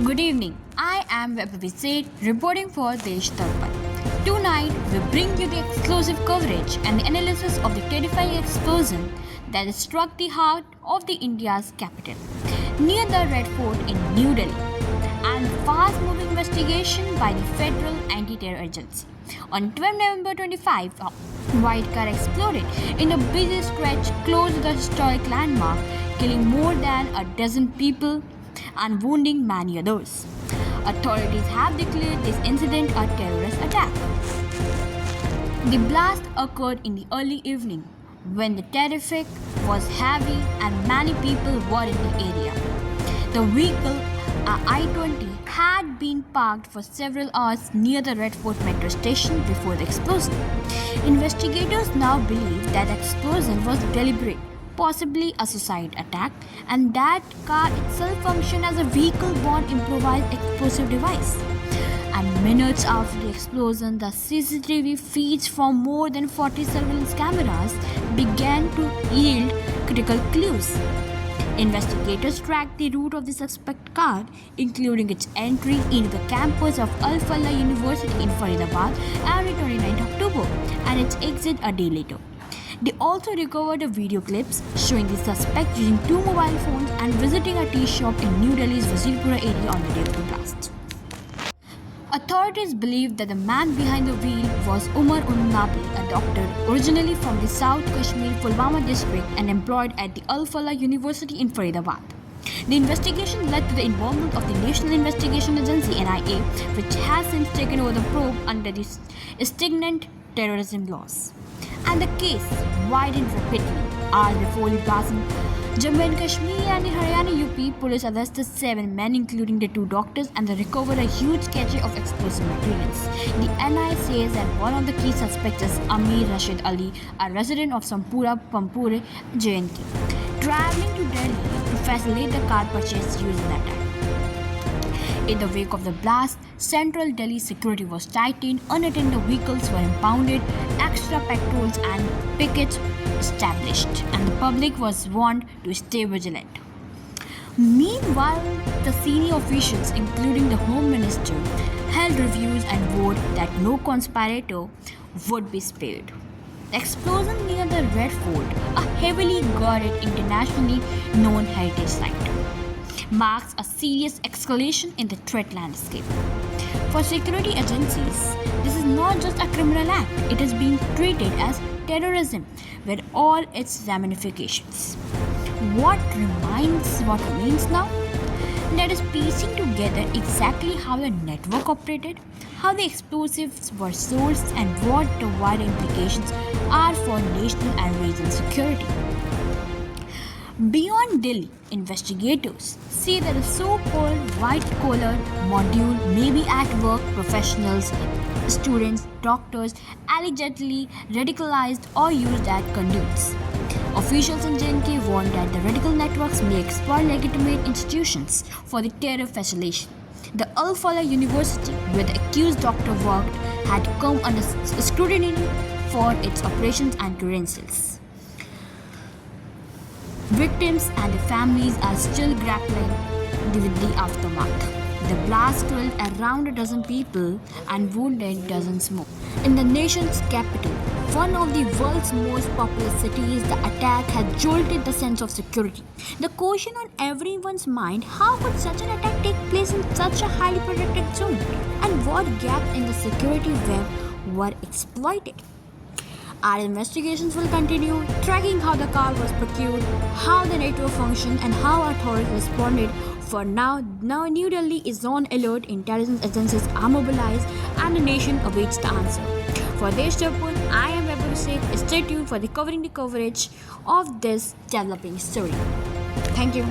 Good evening. I am Vaibhavi Seth reporting for Desh Darpan. Tonight, we bring you the exclusive coverage and the analysis of the terrifying explosion that struck the heart of the India's capital, near the Red Fort in New Delhi, and fast-moving investigation by the Federal Anti-Terror Agency. On 12 November 25, a white car exploded in a busy stretch close to the historic landmark, killing more than a dozen people and wounding many others. Authorities have declared this incident a terrorist attack. The blast occurred in the early evening when the traffic was heavy and many people were in the area. The vehicle, a I-20, had been parked for several hours near the Red Fort metro station before the explosion. Investigators now believe that the explosion was deliberate, possibly a suicide attack, and that car itself functioned as a vehicle-borne improvised explosive device. And minutes after the explosion, the CCTV feeds from more than 40 surveillance cameras began to yield critical clues. Investigators tracked the route of the suspect car, including its entry into the campus of Al Falah University in Faridabad every 29 October and its exit a day later. They also recovered a video clips showing the suspect using two mobile phones and visiting a tea shop in New Delhi's Wazirpura area on the day of the blast. Authorities believe that the man behind the wheel was Umar Nabi, a doctor originally from the South Kashmir Pulwama district and employed at the Al Falah University in Faridabad. The investigation led to the involvement of the National Investigation Agency (NIA), which has since taken over the probe under the stringent terrorism laws. And the case widened rapidly. Hours before the blast, Jammu and Kashmir and Haryana UP police arrested 7 men, including the 2 doctors, and they recovered a huge cache of explosive materials. The NIA says that one of the key suspects is Amir Rashid Ali, a resident of Sampura, Pampore, JNK, traveling to Delhi to facilitate the car purchase used in the attack. In the wake of the blast, central Delhi security was tightened, unattended vehicles were impounded, extra patrols and pickets established, and the public was warned to stay vigilant. Meanwhile, the senior officials, including the Home Minister, held reviews and vowed that no conspirator would be spared. The explosion near the Red Fort, a heavily guarded internationally known heritage site, marks a serious escalation in the threat landscape. For security agencies, this is not just a criminal act, it is being treated as terrorism with all its ramifications. What remains now? That is piecing together exactly how the network operated, how the explosives were sourced, and what the wider implications are for national and regional security. Beyond Delhi, investigators say that the so-called white-collar module may be at work professionals, students, doctors, allegedly radicalized or used as conduits. Officials in JNK warned that the radical networks may exploit legitimate institutions for the terror facilitation. The Al Falah University, where the accused doctor worked, had come under scrutiny for its operations and credentials. Victims and their families are still grappling with the aftermath. The blast killed around a dozen people and wounded dozens more. In the nation's capital, one of the world's most populous cities, the attack has jolted the sense of security. The question on everyone's mind: how could such an attack take place in such a highly protected zone? And what gaps in the security web were exploited? Our investigations will continue, tracking how the car was procured, how the network functioned, and how authorities responded. For now New Delhi is on alert, intelligence agencies are mobilized, and the nation awaits the answer. For Desh Darpan, I am Vaibhavi Seth. Stay tuned for covering the coverage of this developing story. Thank you.